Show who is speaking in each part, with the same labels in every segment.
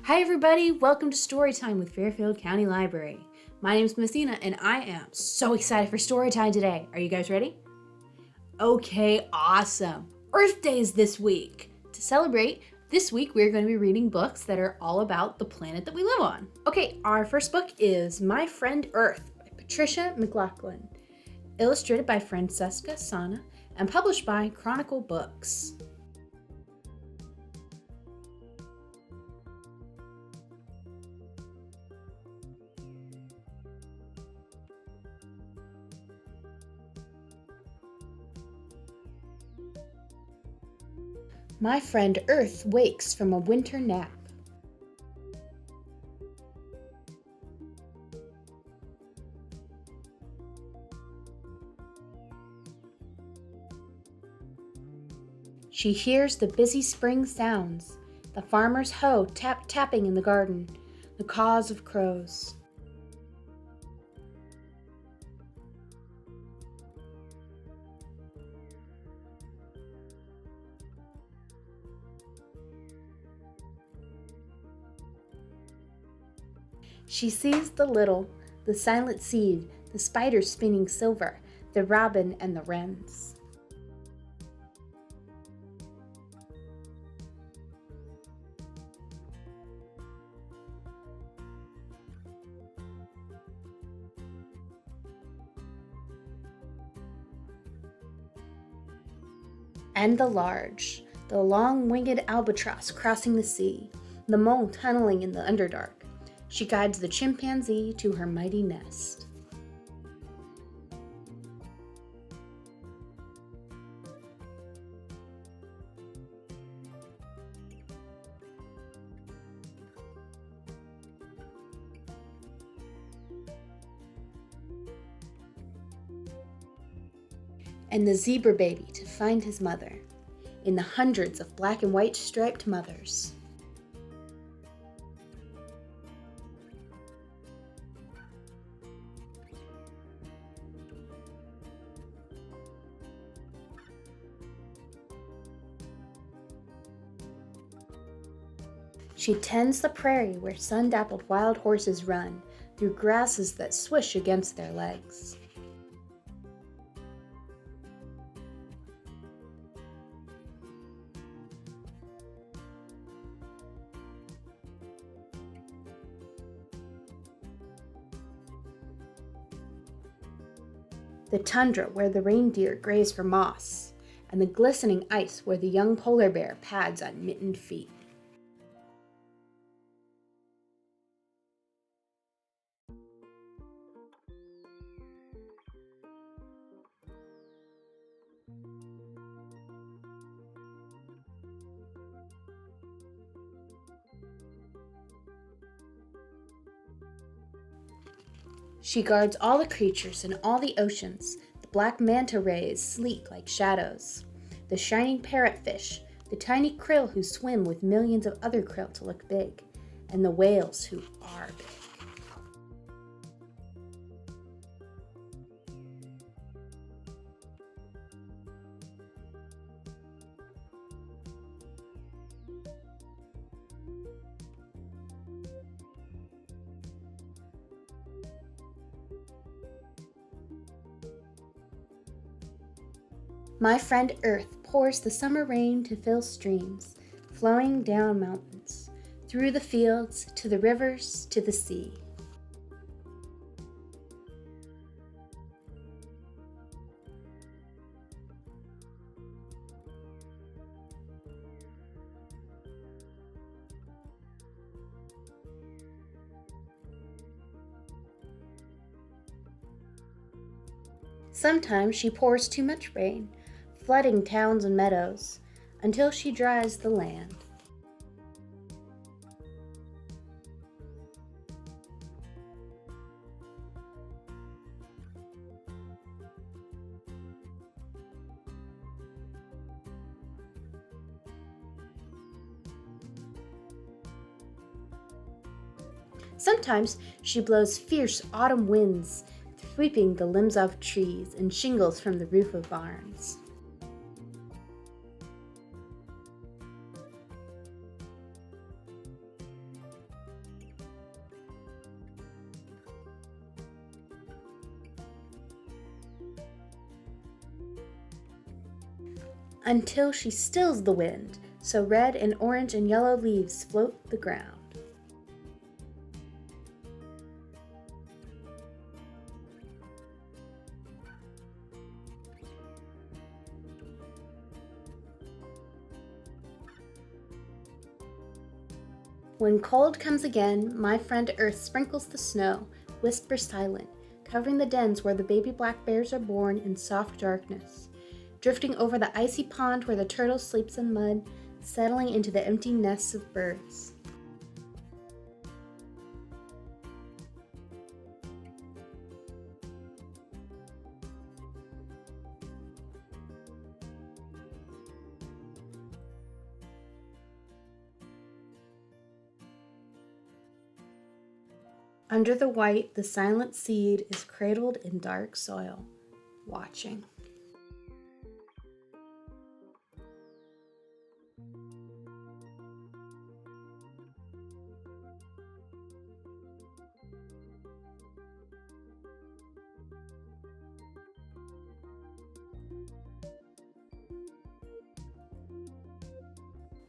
Speaker 1: Hi everybody, welcome to Storytime with Fairfield County Library. My name is Messina and I am so excited for Storytime today. Are you guys ready? Okay, awesome. Earth Day is this week. To celebrate, this week we're going to be reading books that are all about the planet that we live on. Okay, our first book is My Friend Earth by Patricia MacLachlan, illustrated by Francesca Sanna and published by Chronicle Books. My friend Earth wakes from a winter nap. She hears the busy spring sounds, the farmer's hoe tapping in the garden, the caws of crows. She sees the little, the silent seed, the spider spinning silver, the robin and the wrens. And the large, the long-winged albatross crossing the sea, the mole tunneling in the underdark. She guides the chimpanzee to her mighty nest. And the zebra baby to find his mother, in the hundreds of black and white striped mothers. She tends the prairie where sun-dappled wild horses run through grasses that swish against their legs. The tundra where the reindeer graze for moss, and the glistening ice where the young polar bear pads on mittened feet. She guards all the creatures in all the oceans, the black manta rays sleek like shadows, the shining parrotfish, the tiny krill who swim with millions of other krill to look big, and the whales who are big. My friend Earth pours the summer rain to fill streams, flowing down mountains, through the fields, to the rivers, to the sea. Sometimes she pours too much rain, flooding towns and meadows, until she dries the land. Sometimes she blows fierce autumn winds, sweeping the limbs of trees and shingles from the roof of barns. until she stills the wind, so red and orange and yellow leaves float the ground. When cold comes again, my friend Earth sprinkles the snow, whisper silent, covering the dens where the baby black bears are born in soft darkness, drifting over the icy pond where the turtle sleeps in mud, settling into the empty nests of birds. Under the white, the silent seed is cradled in dark soil, watching.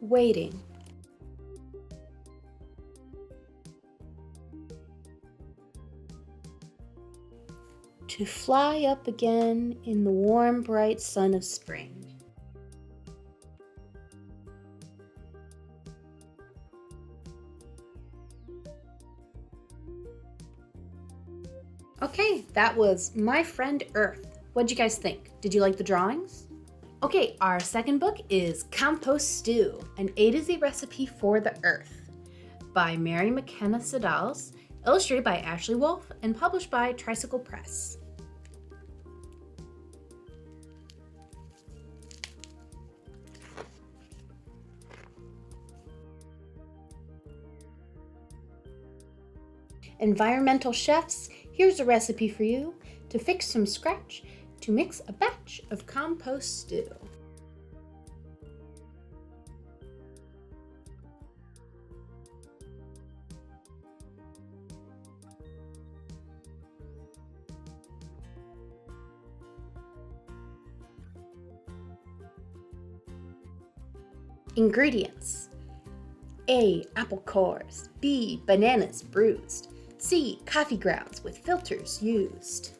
Speaker 1: Waiting. To fly up again in the warm, bright sun of spring. Okay, that was My Friend Earth. What'd you guys think? Did you like the drawings? Okay, our second book is Compost Stew, an A to Z recipe for the earth, by Mary McKenna Siddals, illustrated by Ashley Wolff, and published by Tricycle Press. Environmental chefs, here's a recipe for you to fix from scratch to mix a batch of compost stew. Ingredients: A. Apple cores. B. Bananas bruised. C. Coffee grounds with filters used.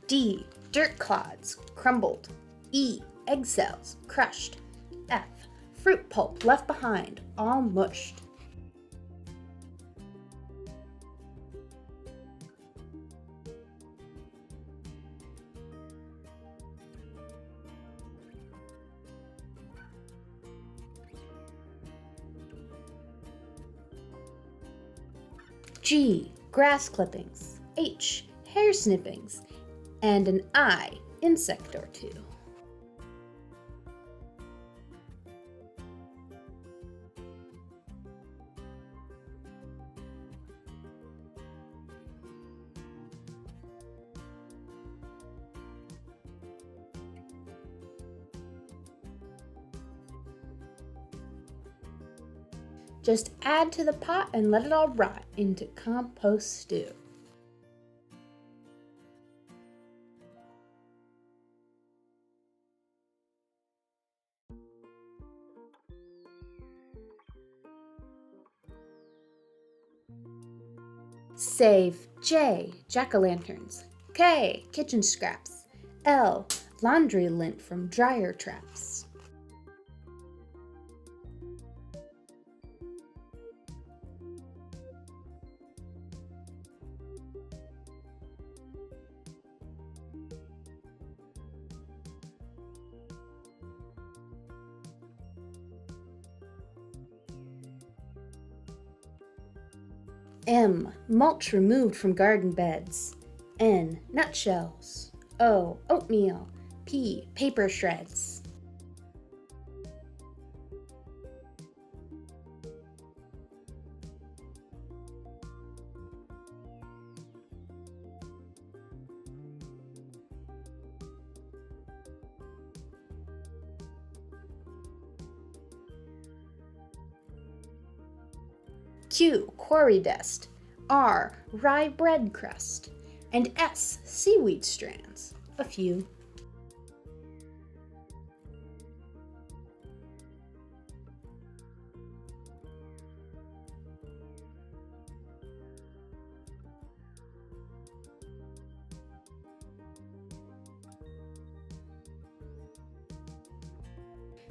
Speaker 1: D. Dirt clods, crumbled. E. Egg cells, crushed. F. Fruit pulp left behind, all mushed. G. Grass clippings. H. Hair snippings. And an I. Insect or two. Just add to the pot and let it all rot into compost stew. Save J. Jack-o'-lanterns. K. Kitchen scraps. L. Laundry lint from dryer traps. M. Mulch removed from garden beds. N. Nutshells. O. Oatmeal. P. Paper shreds. Q, quarry dust, R, rye bread crust, and S, seaweed strands. A few.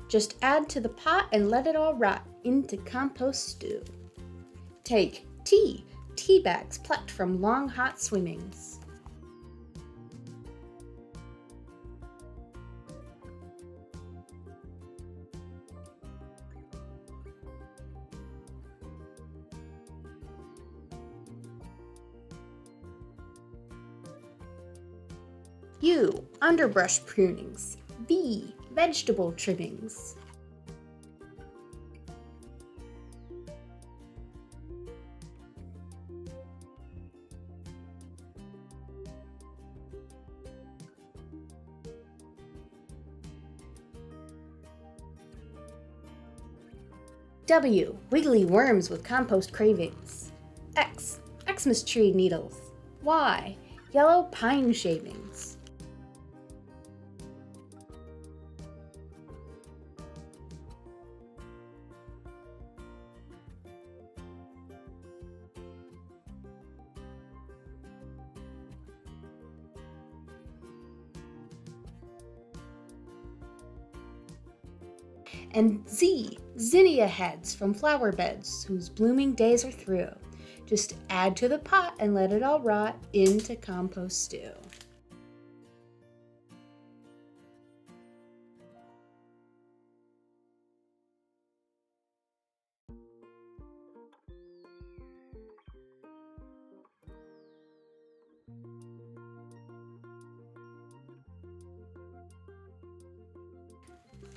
Speaker 1: Just add to the pot and let it all rot into compost stew. Take tea bags plucked from long hot swimmings. U, underbrush prunings. V, vegetable trimmings. W, wiggly worms with compost cravings. X, Xmas tree needles. Y, yellow pine shavings. And Z, zinnia heads from flower beds whose blooming days are through. Just add to the pot and let it all rot into compost stew.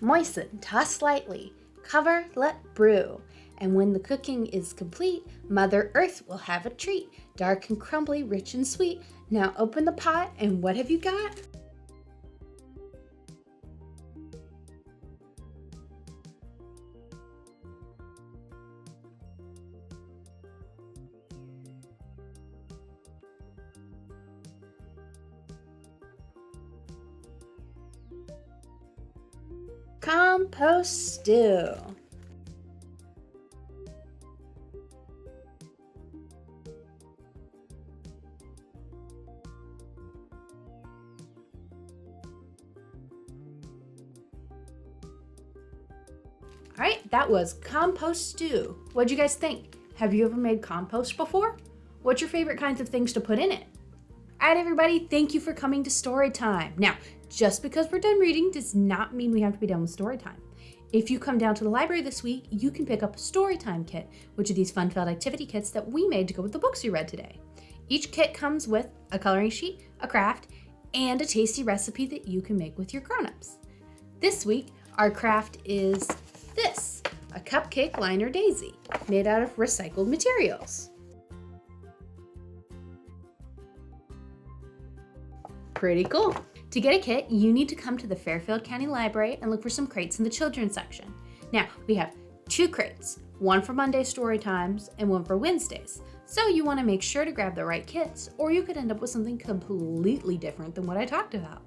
Speaker 1: Moisten, toss slightly, cover, let brew. And when the cooking is complete, Mother Earth will have a treat. Dark and crumbly, rich and sweet. Now open the pot and what have you got? Compost stew. All right, that was compost stew. What'd you guys think? Have you ever made compost before? What's your favorite kinds of things to put in it? All right, everybody, thank you for coming to Storytime. Now, just because we're done reading does not mean we have to be done with Storytime. If you come down to the library this week, you can pick up a Storytime kit, which are these fun-filled activity kits that we made to go with the books you read today. Each kit comes with a coloring sheet, a craft, and a tasty recipe that you can make with your grown-ups. This week, our craft is this, a cupcake liner daisy made out of recycled materials. Pretty cool. To get a kit, you need to come to the Fairfield County Library and look for some crates in the children's section. Now, we have 2 crates, one for Monday Storytimes and one for Wednesdays. So you want to make sure to grab the right kits, or you could end up with something completely different than what I talked about.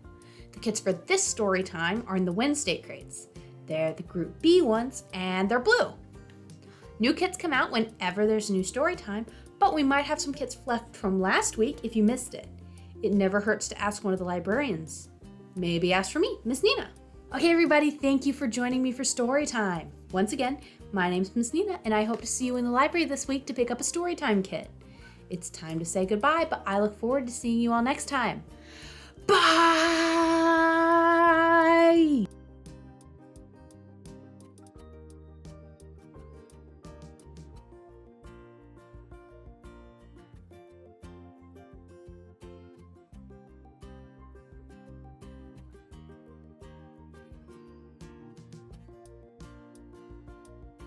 Speaker 1: The kits for this story time are in the Wednesday crates. They're the Group B ones, and they're blue. New kits come out whenever there's a new story time, but we might have some kits left from last week if you missed it. It never hurts to ask one of the librarians. Maybe ask for me, Miss Nina. Okay, everybody, thank you for joining me for story time. Once again, my name's Miss Nina, and I hope to see you in the library this week to pick up a story time kit. It's time to say goodbye, but I look forward to seeing you all next time. Bye!